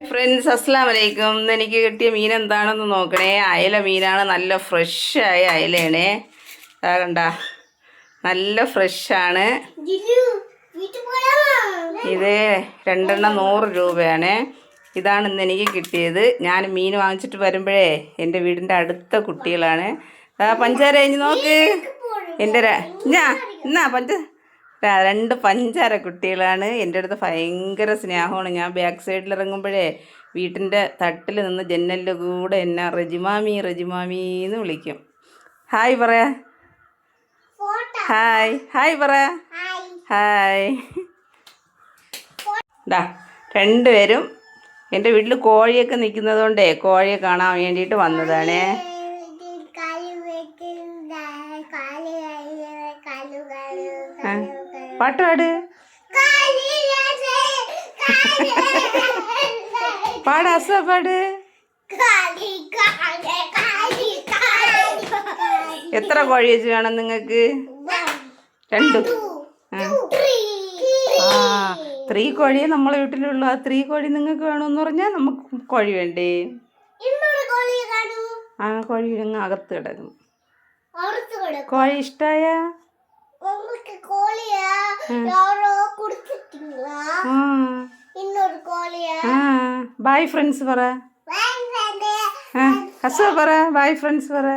Friends അസ്സലാം വലൈക്കും. ഇന്ന് എനിക്ക് കിട്ടിയ മീൻ എന്താണെന്ന് നോക്കണേ. അയല മീനാണ്, നല്ല ഫ്രഷായ അയലയാണേ. കണ്ട, നല്ല ഫ്രഷാണ്. ഇത് 2 100 രൂപയാണ്. ഇതാണ് ഇന്ന് എനിക്ക് കിട്ടിയത്. ഞാൻ മീൻ വാങ്ങിച്ചിട്ട് വരുമ്പോഴേ എൻ്റെ വീടിൻ്റെ അടുത്ത കുട്ടികളാണ്. പഞ്ചാര കഴിഞ്ഞ് നോക്ക്. എൻ്റെ എന്നാ 2 പഞ്ചാര കുട്ടികളാണ്. എൻ്റെ അടുത്ത് ഭയങ്കര സ്നേഹമാണ്. ഞാൻ ബാക്ക് സൈഡിൽ ഇറങ്ങുമ്പോഴേ വീട്ടിൻ്റെ തട്ടിൽ നിന്ന് ജനലിൻ്റെ കൂടെ എന്നെ റജിമാമി എന്ന് വിളിക്കും. ഹായ് പറയാ, ഹായ് ഹായ് പറ, ഹായ്. ഡാ 2 പേരും എൻ്റെ വീട്ടിൽ കോഴിയൊക്കെ നിൽക്കുന്നത് കൊണ്ടേ കോഴിയെ കാണാൻ വേണ്ടിയിട്ട് വന്നതാണേ. പാട്ടുപാട്, പാട് അസ പാട്. എത്ര കോഴി വെച്ച് വേണം നിങ്ങൾക്ക്? 2. 3 കോഴിയെ നമ്മളെ വീട്ടിലുള്ളൂ. ആ 3 കോഴി നിങ്ങൾക്ക് വേണമെന്ന് പറഞ്ഞാൽ നമുക്ക് കോഴി വേണ്ടേ? ആ കോഴി അങ്ങ് അകത്ത് കിടക്കും. കോഴി ഇഷ്ടായ? ബായ് ഫ്രണ്ട്സ് പറ. ഹസ പറ, ബായ് ഫ്രണ്ട്സ് പറ.